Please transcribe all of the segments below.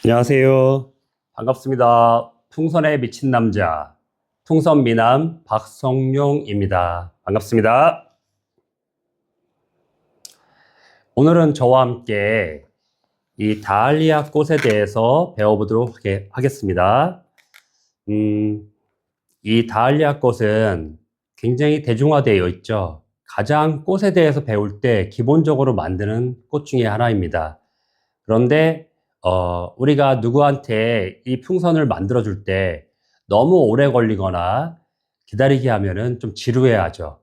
안녕하세요. 반갑습니다. 풍선에 미친 남자, 풍선 미남 박성룡입니다. 반갑습니다. 오늘은 저와 함께 이 다알리아 꽃에 대해서 배워보도록 하겠습니다. 이 다알리아 꽃은 굉장히 대중화되어 있죠. 가장 꽃에 대해서 배울 때 기본적으로 만드는 꽃 중에 하나입니다. 그런데 우리가 누구한테 이 풍선을 만들어 줄 때 너무 오래 걸리거나 기다리게 하면은 좀 지루해하죠.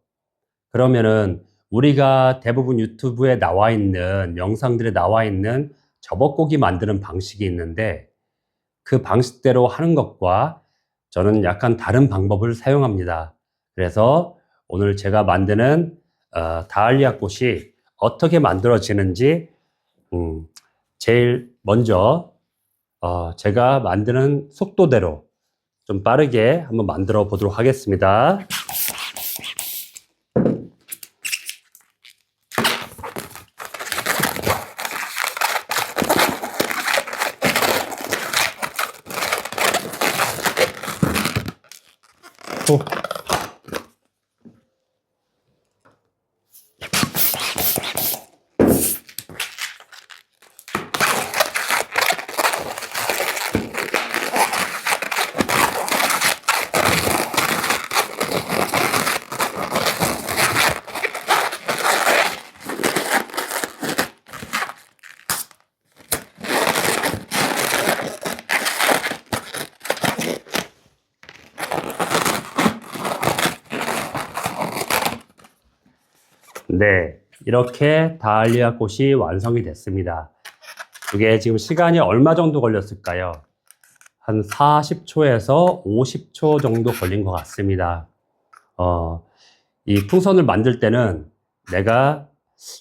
그러면은 우리가 대부분 유튜브에 나와 있는 영상들에 나와 있는 저벅고기 만드는 방식이 있는데 그 방식대로 하는 것과 저는 약간 다른 방법을 사용합니다. 그래서 오늘 제가 만드는 다알리아 꽃이 어떻게 만들어지는지 제일 먼저 제가 만드는 속도대로 좀 빠르게 한번 만들어 보도록 하겠습니다. 네, 이렇게 다알리아 꽃이 완성이 됐습니다. 이게 지금 시간이 얼마 정도 걸렸을까요? 한 40초에서 50초 정도 걸린 것 같습니다. 이 풍선을 만들 때는 내가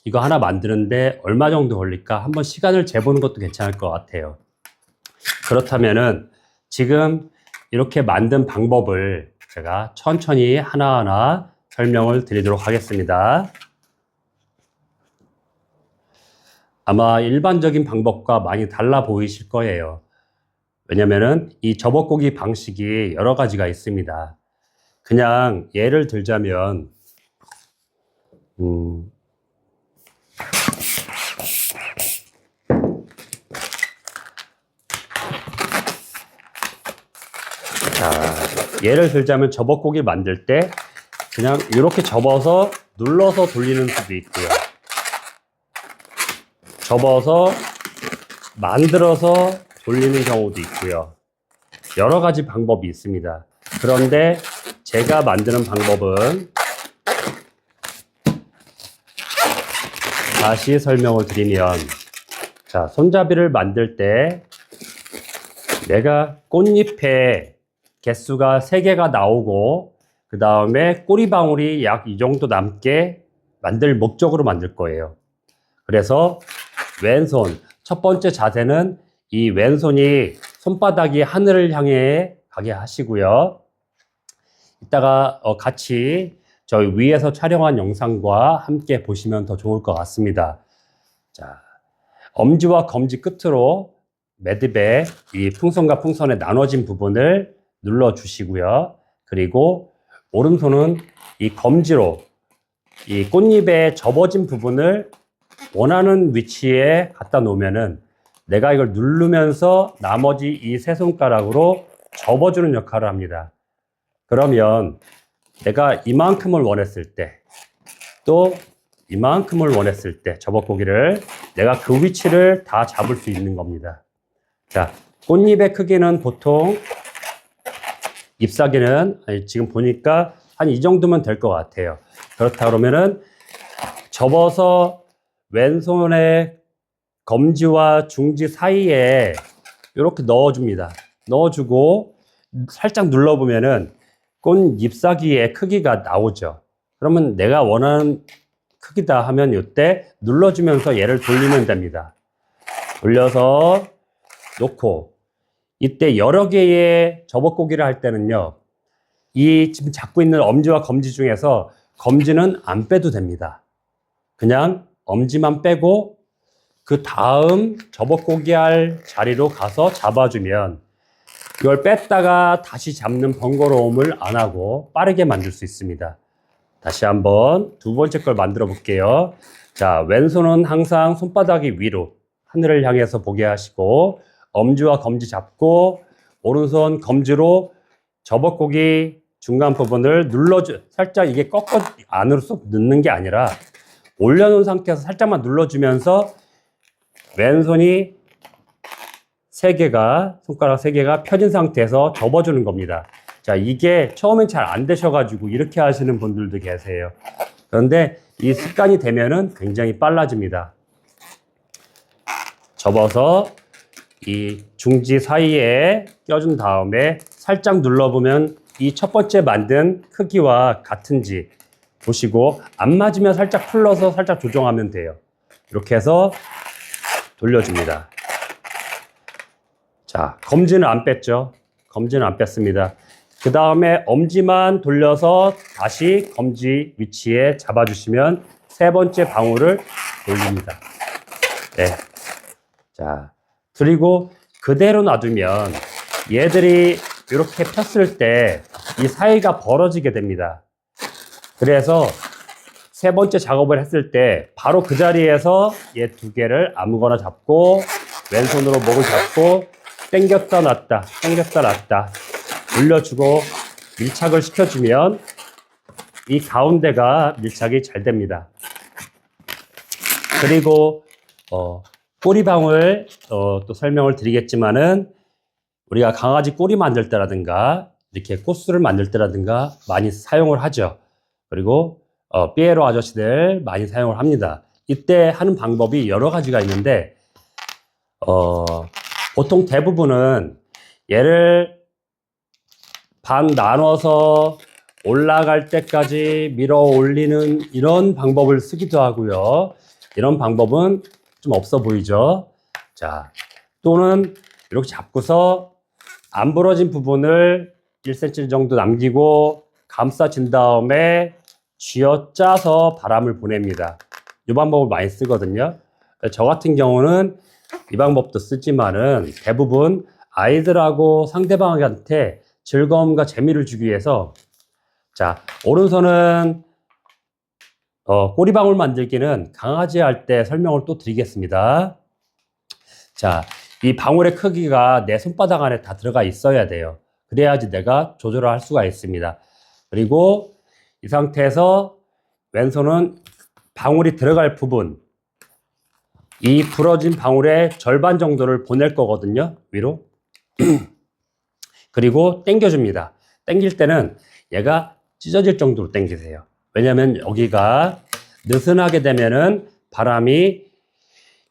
이거 하나 만드는데 얼마 정도 걸릴까 한번 시간을 재보는 것도 괜찮을 것 같아요. 그렇다면은 지금 이렇게 만든 방법을 제가 천천히 하나하나 설명을 드리도록 하겠습니다. 아마 일반적인 방법과 많이 달라 보이실 거예요. 왜냐면은 이 저벅고기 방식이 여러 가지가 있습니다. 그냥 예를 들자면 예를 들자면 저벅고기 만들 때 그냥 이렇게 접어서 눌러서 돌리는 수도 있고요. 접어서 만들어서 돌리는 경우도 있고요. 여러 가지 방법이 있습니다. 그런데 제가 만드는 방법은 다시 설명을 드리면, 자, 손잡이를 만들 때 내가 꽃잎에 개수가 3개가 나오고 그 다음에 꼬리방울이 약 이 정도 남게 만들 목적으로 만들 거예요. 그래서 왼손, 첫 번째 자세는 이 왼손이 손바닥이 하늘을 향해 가게 하시고요. 이따가 같이 저희 위에서 촬영한 영상과 함께 보시면 더 좋을 것 같습니다. 자, 엄지와 검지 끝으로 매듭에 이 풍선과 풍선의 나눠진 부분을 눌러 주시고요. 그리고 오른손은 이 검지로 이 꽃잎에 접어진 부분을 원하는 위치에 갖다 놓으면은 내가 이걸 누르면서 나머지 이 세 손가락으로 접어주는 역할을 합니다. 그러면 내가 이만큼을 원했을 때, 또 이만큼을 원했을 때 저벅고기를 내가 그 위치를 다 잡을 수 있는 겁니다. 자, 꽃잎의 크기는 보통 잎사귀는 지금 보니까 한 이 정도면 될 것 같아요. 그렇다 그러면은 접어서 왼손의 검지와 중지 사이에 이렇게 넣어줍니다. 넣어주고 살짝 눌러보면은 꽃 잎사귀의 크기가 나오죠. 그러면 내가 원하는 크기다 하면 이때 눌러주면서 얘를 돌리면 됩니다. 돌려서 놓고 이때 여러 개의 저벅고기를 할 때는요, 이 지금 잡고 있는 엄지와 검지 중에서 검지는 안 빼도 됩니다. 그냥 엄지만 빼고 그 다음 접어꼬기 할 자리로 가서 잡아주면 이걸 뺐다가 다시 잡는 번거로움을 안 하고 빠르게 만들 수 있습니다. 다시 한번 두 번째 걸 만들어 볼게요. 자, 왼손은 항상 손바닥이 위로 하늘을 향해서 보게 하시고 엄지와 검지 잡고 오른손 검지로 접어꼬기 중간 부분을 살짝 이게 꺾어 안으로 쏙 넣는 게 아니라 올려놓은 상태에서 살짝만 눌러주면서 왼손이 손가락 3개가 펴진 상태에서 접어주는 겁니다. 자, 이게 처음엔 잘 안 되셔가지고 이렇게 하시는 분들도 계세요. 그런데 이 습관이 되면은 굉장히 빨라집니다. 접어서 이 중지 사이에 껴준 다음에 살짝 눌러보면 이 첫 번째 만든 크기와 같은지 보시고 안 맞으면 살짝 풀러서 살짝 조정하면 돼요. 이렇게 해서 돌려줍니다. 자, 검지는 안 뺐죠? 검지는 안 뺐습니다. 그 다음에 엄지만 돌려서 다시 검지 위치에 잡아주시면 세 번째 방울을 돌립니다. 네. 자, 그리고 그대로 놔두면 얘들이 이렇게 폈을 때 이 사이가 벌어지게 됩니다. 그래서 세 번째 작업을 했을 때 바로 그 자리에서 얘 두 개를 아무거나 잡고 왼손으로 목을 잡고 당겼다 놨다 당겼다 놨다 올려주고 밀착을 시켜주면 이 가운데가 밀착이 잘 됩니다. 그리고 꼬리방울 또 설명을 드리겠지만은 우리가 강아지 꼬리 만들 때라든가 이렇게 코스를 만들 때라든가 많이 사용을 하죠. 그리고 삐에로 아저씨들 많이 사용을 합니다. 이때 하는 방법이 여러 가지가 있는데 보통 대부분은 얘를 반 나눠서 올라갈 때까지 밀어 올리는 이런 방법을 쓰기도 하고요. 이런 방법은 좀 없어 보이죠. 자, 또는 이렇게 잡고서 안 부러진 부분을 1cm 정도 남기고 감싸진 다음에 쥐어짜서 바람을 보냅니다. 이 방법을 많이 쓰거든요. 저 같은 경우는 이 방법도 쓰지만은 대부분 아이들하고 상대방한테 즐거움과 재미를 주기 위해서 자, 오른손은 꼬리방울 만들기는 강아지 할 때 설명을 또 드리겠습니다. 자, 이 방울의 크기가 내 손바닥 안에 다 들어가 있어야 돼요. 그래야지 내가 조절을 할 수가 있습니다. 그리고 이 상태에서 왼손은 방울이 들어갈 부분, 이 부러진 방울의 절반 정도를 보낼 거거든요. 위로. 그리고 당겨줍니다. 당길 때는 얘가 찢어질 정도로 당기세요. 왜냐하면 여기가 느슨하게 되면은 바람이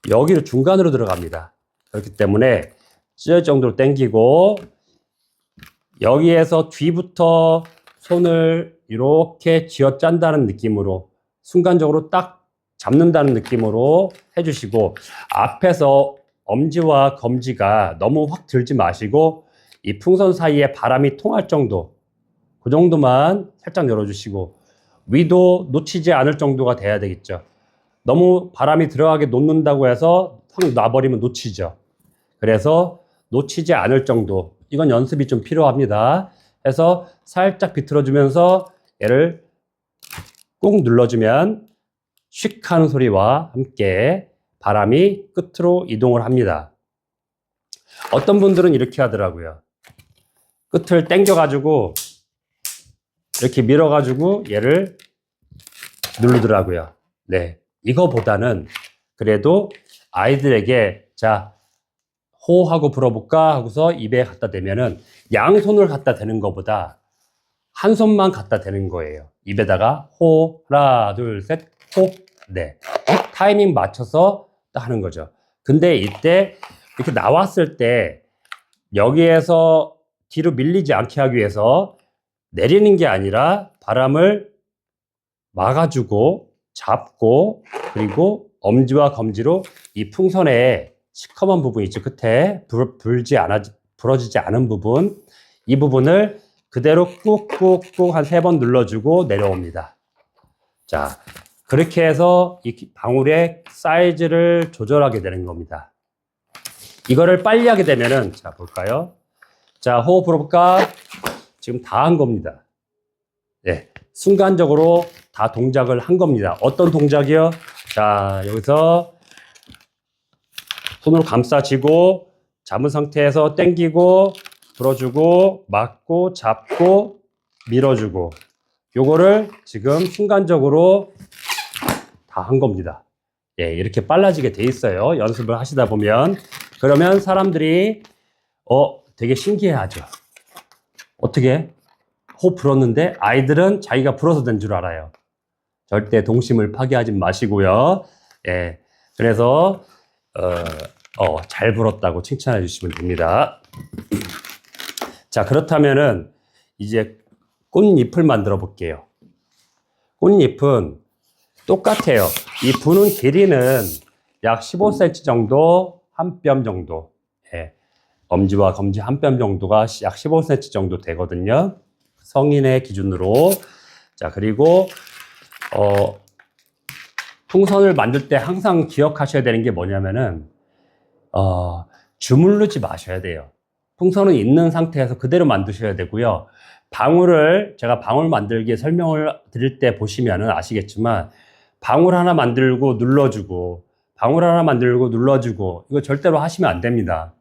여기로 중간으로 들어갑니다. 그렇기 때문에 찢어질 정도로 당기고 여기에서 뒤부터 손을 이렇게 쥐어 짠다는 느낌으로 순간적으로 딱 잡는다는 느낌으로 해주시고 앞에서 엄지와 검지가 너무 확 들지 마시고 이 풍선 사이에 바람이 통할 정도 그 정도만 살짝 열어주시고 위도 놓치지 않을 정도가 돼야 되겠죠. 너무 바람이 들어가게 놓는다고 해서 확 놔버리면 놓치죠. 그래서 놓치지 않을 정도 이건 연습이 좀 필요합니다. 해서 살짝 비틀어주면서 얘를 꾹 눌러주면 슉 하는 소리와 함께 바람이 끝으로 이동을 합니다. 어떤 분들은 이렇게 하더라고요. 끝을 당겨가지고 이렇게 밀어가지고 얘를 누르더라고요. 네, 이거보다는 그래도 아이들에게 자 호하고 불어볼까 하고서 입에 갖다 대면은 양손을 갖다 대는 것보다 한 손만 갖다 대는 거예요. 입에다가 호 하나 둘 셋 호. 네, 타이밍 맞춰서 딱 하는 거죠. 근데 이때 이렇게 나왔을 때 여기에서 뒤로 밀리지 않게 하기 위해서 내리는 게 아니라 바람을 막아주고 잡고 그리고 엄지와 검지로 이 풍선에 시커먼 부분 있죠. 끝에 부러지지 않은 부분 이 부분을 그대로 꾹꾹꾹 한 3번 눌러주고 내려옵니다. 자, 그렇게 해서 이 방울의 사이즈를 조절하게 되는 겁니다. 이거를 빨리 하게 되면은, 자, 볼까요? 자, 호흡 불어볼까? 지금 다 한 겁니다. 네, 순간적으로 다 동작을 한 겁니다. 어떤 동작이요? 자, 여기서 손으로 감싸쥐고, 잡은 상태에서 당기고, 불어주고, 막고, 잡고, 밀어주고. 요거를 지금 순간적으로 다 한 겁니다. 예, 이렇게 빨라지게 돼 있어요. 연습을 하시다 보면. 그러면 사람들이, 되게 신기해하죠. 어떻게? 호흡 불었는데 아이들은 자기가 불어서 된 줄 알아요. 절대 동심을 파괴하지 마시고요. 예, 그래서, 잘 불었다고 칭찬해 주시면 됩니다. 자, 그렇다면은 이제 꽃잎을 만들어 볼게요. 꽃잎은 똑같아요. 이 부는 길이는 약 15cm 정도, 한 뼘 정도. 예, 엄지와 검지 한 뼘 정도가 약 15cm 정도 되거든요. 성인의 기준으로. 자, 그리고, 풍선을 만들 때 항상 기억하셔야 되는 게 뭐냐면은, 주물르지 마셔야 돼요. 풍선은 있는 상태에서 그대로 만드셔야 되고요. 제가 방울 만들기 설명을 드릴 때 보시면은 아시겠지만, 방울 하나 만들고 눌러주고, 방울 하나 만들고 눌러주고, 이거 절대로 하시면 안 됩니다.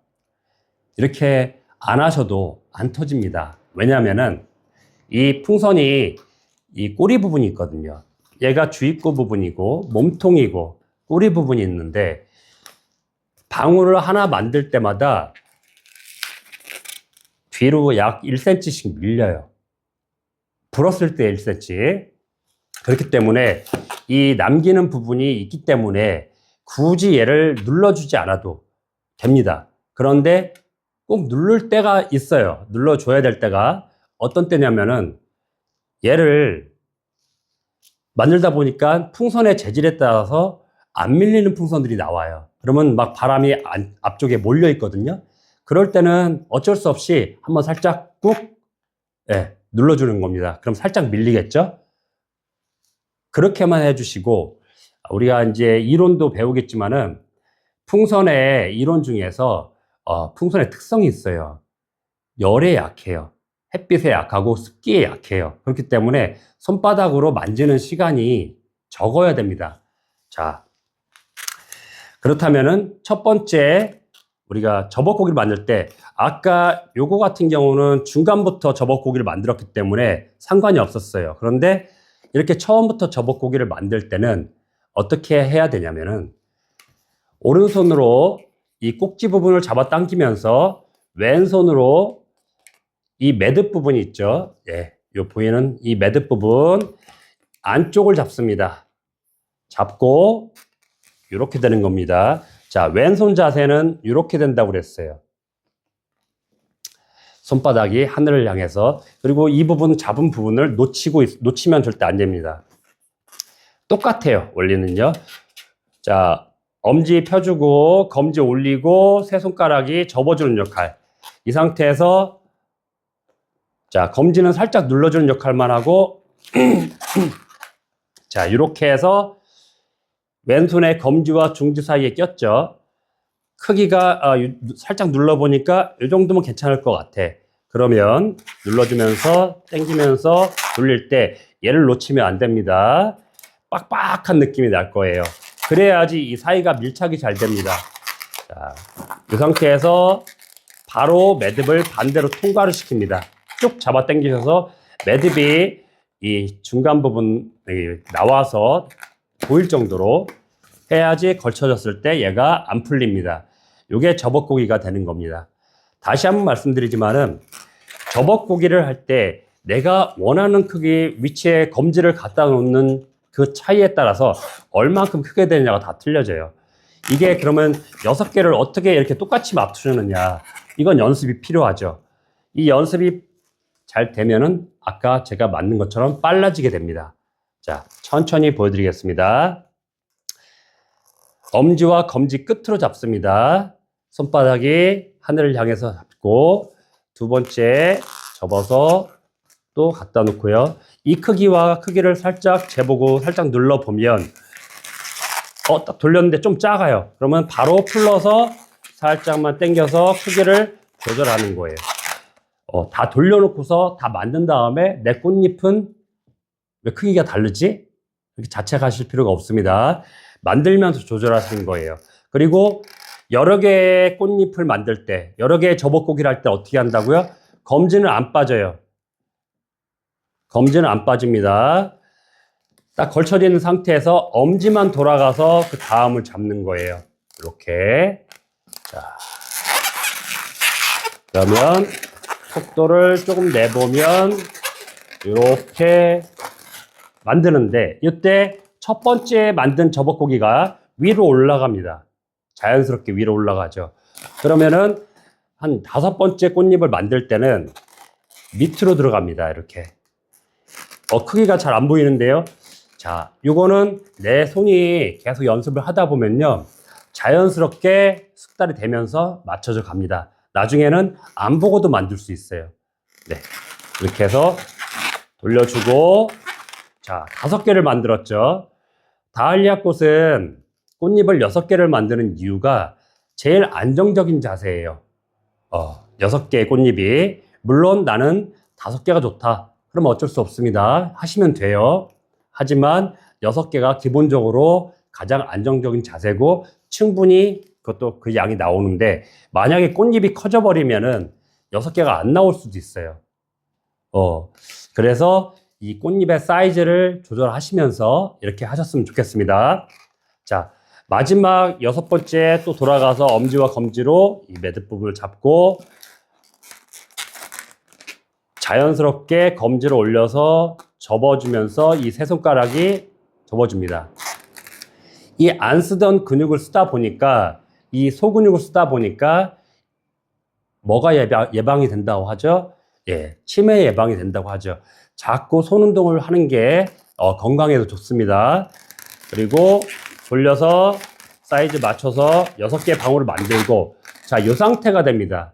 이렇게 안 하셔도 안 터집니다. 왜냐면은, 이 풍선이 이 꼬리 부분이 있거든요. 얘가 주입구 부분이고, 몸통이고, 꼬리 부분이 있는데, 방울을 하나 만들 때마다 뒤로 약 1cm씩 밀려요. 불었을 때 1cm. 그렇기 때문에 이 남기는 부분이 있기 때문에 굳이 얘를 눌러주지 않아도 됩니다. 그런데 꼭 누를 때가 있어요. 눌러줘야 될 때가. 어떤 때냐면은 얘를 만들다 보니까 풍선의 재질에 따라서 안 밀리는 풍선들이 나와요. 그러면 막 바람이 앞쪽에 몰려 있거든요. 그럴 때는 어쩔 수 없이 한번 살짝 꾹 눌러주는 겁니다. 그럼 살짝 밀리겠죠? 그렇게만 해주시고, 우리가 이제 이론도 배우겠지만은 풍선의 이론 중에서 풍선의 특성이 있어요. 열에 약해요. 햇빛에 약하고 습기에 약해요. 그렇기 때문에 손바닥으로 만지는 시간이 적어야 됩니다. 자, 그렇다면은 첫 번째 우리가 저벅고기를 만들 때 아까 요거 같은 경우는 중간부터 저벅고기를 만들었기 때문에 상관이 없었어요. 그런데 이렇게 처음부터 저벅고기를 만들 때는 어떻게 해야 되냐면은 오른손으로 이 꼭지 부분을 잡아 당기면서 왼손으로 이 매듭 부분이 있죠. 예, 요 보이는 이 매듭 부분 안쪽을 잡습니다. 잡고 이렇게 되는 겁니다. 자, 왼손 자세는 이렇게 된다고 그랬어요. 손바닥이 하늘을 향해서. 그리고 이 부분 잡은 부분을 놓치면 절대 안 됩니다. 똑같아요, 원리는요. 자, 엄지 펴주고 검지 올리고 세 손가락이 접어주는 역할. 이 상태에서 자, 검지는 살짝 눌러주는 역할만 하고 자, 이렇게 해서 왼손의 검지와 중지 사이에 꼈죠. 크기가 살짝 눌러보니까 이 정도면 괜찮을 것 같아. 그러면 눌러주면서 당기면서 돌릴 때 얘를 놓치면 안 됩니다. 빡빡한 느낌이 날 거예요. 그래야지 이 사이가 밀착이 잘 됩니다. 자, 이 상태에서 바로 매듭을 반대로 통과를 시킵니다. 쭉 잡아 당기셔서 매듭이 이 중간 부분이 나와서 보일 정도로 해야지 걸쳐졌을 때 얘가 안 풀립니다. 이게 저벅고기가 되는 겁니다. 다시 한번 말씀드리지만은 저벅고기를 할 때 내가 원하는 크기 위치에 검지를 갖다 놓는 그 차이에 따라서 얼만큼 크게 되느냐가 다 틀려져요. 이게 그러면 6개를 어떻게 이렇게 똑같이 맞추느냐, 이건 연습이 필요하죠. 이 연습이 잘 되면은 아까 제가 만든 것처럼 빨라지게 됩니다. 자, 천천히 보여드리겠습니다. 엄지와 검지 끝으로 잡습니다. 손바닥이 하늘을 향해서 잡고 두 번째 접어서 또 갖다 놓고요. 이 크기와 크기를 살짝 재보고 살짝 눌러보면 딱 돌렸는데 좀 작아요. 그러면 바로 풀러서 살짝만 당겨서 크기를 조절하는 거예요. 다 돌려놓고서 다 만든 다음에 내 꽃잎은 왜 크기가 다르지? 이렇게 자책하실 필요가 없습니다. 만들면서 조절하시는 거예요. 그리고 여러 개의 꽃잎을 만들 때, 여러 개의 저벅고기를 할 때 어떻게 한다고요? 검지는 안 빠져요. 검지는 안 빠집니다. 딱 걸쳐져 있는 상태에서 엄지만 돌아가서 그 다음을 잡는 거예요. 이렇게. 자. 그러면 속도를 조금 내보면 이렇게 만드는데 이때 첫 번째 만든 저벅고기가 위로 올라갑니다. 자연스럽게 위로 올라가죠. 그러면은 한 5번째 꽃잎을 만들 때는 밑으로 들어갑니다. 이렇게. 크기가 잘 안 보이는데요. 자, 요거는 내 손이 계속 연습을 하다 보면요. 자연스럽게 숙달이 되면서 맞춰져 갑니다. 나중에는 안 보고도 만들 수 있어요. 네. 이렇게 해서 돌려주고, 자, 5개를 만들었죠. 다할리아 꽃은 꽃잎을 6개를 만드는 이유가 제일 안정적인 자세예요. 6개의 꽃잎이. 물론 나는 5개가 좋다. 그럼 어쩔 수 없습니다. 하시면 돼요. 하지만 6개가 기본적으로 가장 안정적인 자세고 충분히 그것도 그 양이 나오는데 만약에 꽃잎이 커져 버리면은 6개가 안 나올 수도 있어요. 그래서 이 꽃잎의 사이즈를 조절하시면서 이렇게 하셨으면 좋겠습니다. 자, 마지막 6번째 또 돌아가서 엄지와 검지로 이 매듭 부분을 잡고 자연스럽게 검지를 올려서 접어주면서 이 세 손가락이 접어줍니다. 이 안 쓰던 근육을 쓰다 보니까 이 소근육을 쓰다 보니까 뭐가 예방이 된다고 하죠? 예, 치매 예방이 된다고 하죠. 자꾸 손 운동을 하는 게 건강에도 좋습니다. 그리고 돌려서 사이즈 맞춰서 6개의 방울을 만들고 자, 이 상태가 됩니다.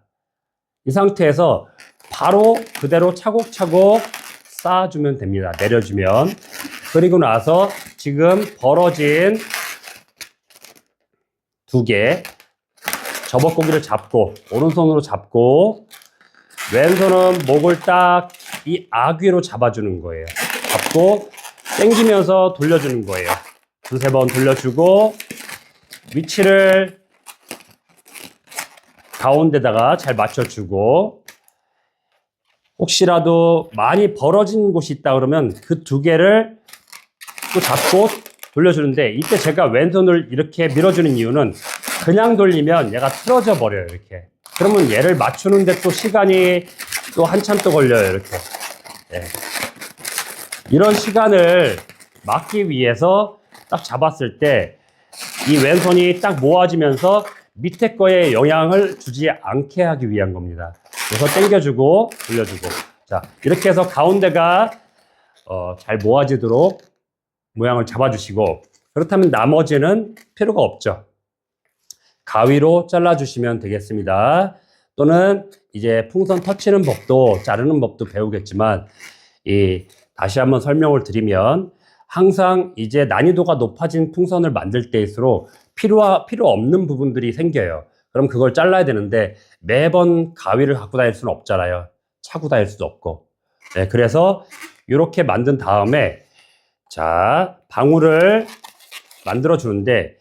이 상태에서 바로 그대로 차곡차곡 쌓아주면 됩니다. 내려주면. 그리고 나서 지금 벌어진 2개 저벅고기를 잡고 오른손으로 잡고 왼손은 목을 딱 이 아귀로 잡아주는 거예요. 잡고 당기면서 돌려주는 거예요. 2-3번 돌려주고 위치를 가운데다가 잘 맞춰주고 혹시라도 많이 벌어진 곳이 있다 그러면 그 2개를 또 잡고 돌려주는데 이때 제가 왼손을 이렇게 밀어주는 이유는 그냥 돌리면 얘가 틀어져 버려요. 이렇게. 그러면 얘를 맞추는데 또 시간이 또 한참 또 걸려요. 이렇게. 네. 이런 시간을 막기 위해서 딱 잡았을 때 이 왼손이 딱 모아지면서 밑에 거에 영향을 주지 않게 하기 위한 겁니다. 그래서 당겨주고 돌려주고 자 이렇게 해서 가운데가 잘 모아지도록 모양을 잡아주시고 그렇다면 나머지는 필요가 없죠. 가위로 잘라주시면 되겠습니다. 또는 이제 풍선 터치는 법도 자르는 법도 배우겠지만 다시 한번 설명을 드리면 항상 이제 난이도가 높아진 풍선을 만들 때일수록 필요 없는 부분들이 생겨요. 그럼 그걸 잘라야 되는데 매번 가위를 갖고 다닐 수는 없잖아요. 차고 다닐 수도 없고. 네, 그래서 이렇게 만든 다음에 자 방울을 만들어 주는데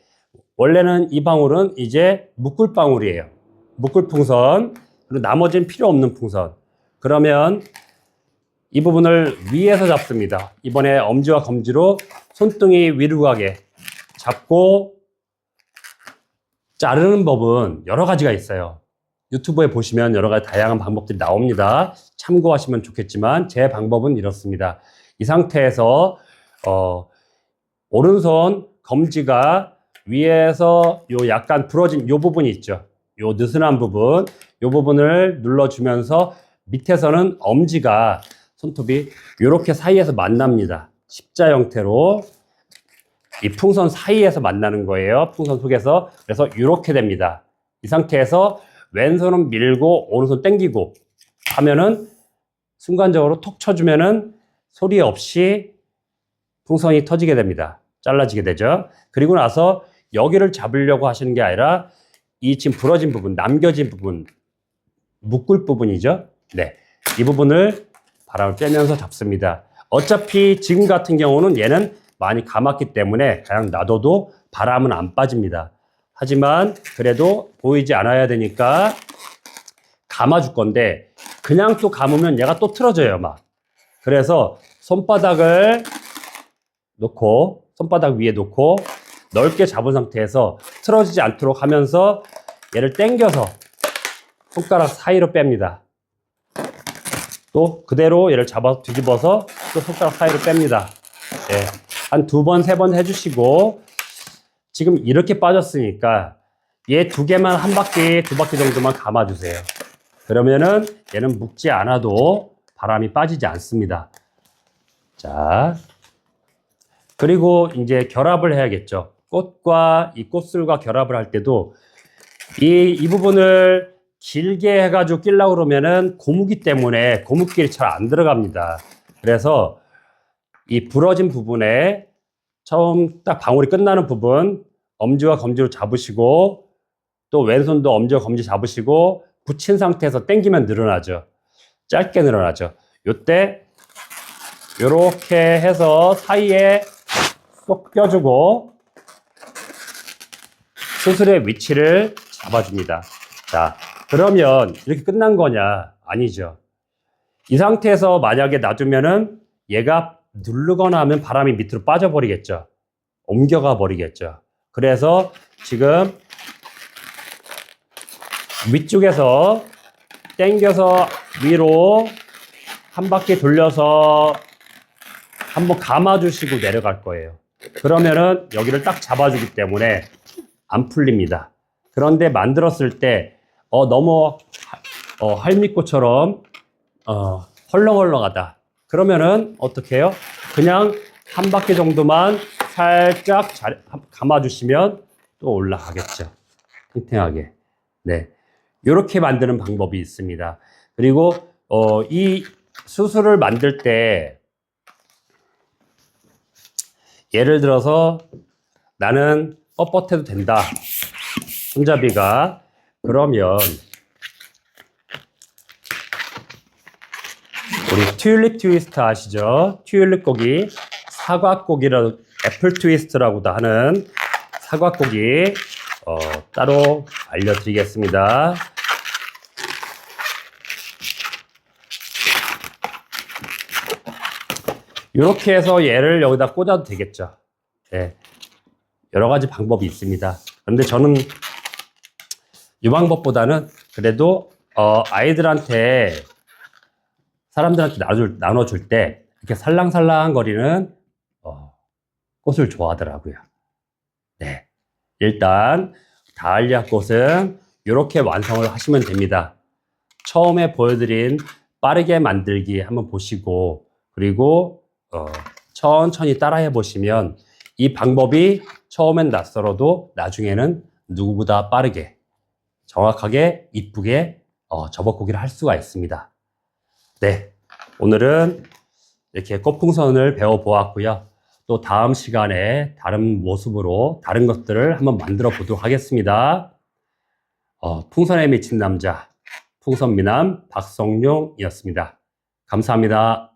원래는 이 방울은 이제 묶을 방울이에요. 묶을 풍선 그리고 나머지는 필요 없는 풍선. 그러면 이 부분을 위에서 잡습니다. 이번에 엄지와 검지로 손등이 위로 가게 잡고 자르는 법은 여러 가지가 있어요. 유튜브에 보시면 여러 가지 다양한 방법들이 나옵니다. 참고하시면 좋겠지만 제 방법은 이렇습니다. 이 상태에서 오른손 검지가 위에서 요 약간 부러진 요 부분이 있죠. 요 느슨한 부분, 요 부분을 눌러주면서 밑에서는 엄지가 손톱이 이렇게 사이에서 만납니다. 십자 형태로 이 풍선 사이에서 만나는 거예요. 풍선 속에서. 그래서 이렇게 됩니다. 이 상태에서 왼손은 밀고 오른손 당기고 하면은 순간적으로 톡 쳐주면은 소리 없이 풍선이 터지게 됩니다. 잘라지게 되죠. 그리고 나서 여기를 잡으려고 하시는 게 아니라 이 지금 부러진 부분, 남겨진 부분, 묶을 부분이죠. 네, 이 부분을 바람을 빼면서 잡습니다. 어차피 지금 같은 경우는 얘는 많이 감았기 때문에 그냥 놔둬도 바람은 안 빠집니다. 하지만 그래도 보이지 않아야 되니까 감아줄 건데 그냥 또 감으면 얘가 또 틀어져요 막. 그래서 손바닥을 놓고 손바닥 위에 놓고 넓게 잡은 상태에서 틀어지지 않도록 하면서 얘를 당겨서 손가락 사이로 뺍니다. 또 그대로 얘를 잡아서 뒤집어서 또 손가락 사이로 뺍니다. 네, 한 2번, 3번 해주시고 지금 이렇게 빠졌으니까 얘 2개만 한 바퀴, 2바퀴 정도만 감아주세요. 그러면은 얘는 묶지 않아도 바람이 빠지지 않습니다. 자, 그리고 이제 결합을 해야겠죠. 꽃과 이 꽃술과 결합을 할 때도 이 부분을 길게 해가지고 끼려고 그러면은 고무기 때문에 고무길이 잘 안 들어갑니다. 그래서 이 부러진 부분에 처음 딱 방울이 끝나는 부분 엄지와 검지로 잡으시고 또 왼손도 엄지와 검지 잡으시고 붙인 상태에서 당기면 늘어나죠. 짧게 늘어나죠. 요때 요렇게 해서 사이에 쏙 껴주고 수술의 위치를 잡아줍니다. 자, 그러면 이렇게 끝난 거냐? 아니죠. 이 상태에서 만약에 놔두면은 얘가 누르거나 하면 바람이 밑으로 빠져버리겠죠. 옮겨가 버리겠죠. 그래서 지금 위쪽에서 당겨서 위로 한 바퀴 돌려서 한번 감아주시고 내려갈 거예요. 그러면은 여기를 딱 잡아주기 때문에 안 풀립니다. 그런데 만들었을 때 너무 할미꽃처럼 헐렁헐렁하다. 그러면은 어떻게 해요? 그냥 한 바퀴 정도만 살짝 감아주시면 또 올라가겠죠. 탱탱하게. 네, 이렇게 만드는 방법이 있습니다. 그리고 이 수술을 만들 때 예를 들어서 나는 뻣뻣해도 된다. 손잡이가. 그러면 우리 튤립 트위스트 아시죠? 튤립 고기, 사과 고기라고 애플 트위스트라고도 하는 사과 고기 따로 알려드리겠습니다. 이렇게 해서 얘를 여기다 꽂아도 되겠죠. 네, 여러 가지 방법이 있습니다. 그런데 저는 이 방법보다는 그래도 아이들한테 사람들한테 나눠줄 때 이렇게 살랑살랑 거리는 꽃을 좋아하더라고요. 네, 일단 다알리아 꽃은 이렇게 완성을 하시면 됩니다. 처음에 보여드린 빠르게 만들기 한번 보시고 그리고 천천히 따라해 보시면 이 방법이 처음엔 낯설어도 나중에는 누구보다 빠르게 정확하게 이쁘게 접어코기를 할 수가 있습니다. 네, 오늘은 이렇게 꽃풍선을 배워보았고요. 또 다음 시간에 다른 모습으로 다른 것들을 한번 만들어 보도록 하겠습니다. 풍선에 미친 남자 풍선미남 박성룡이었습니다. 감사합니다.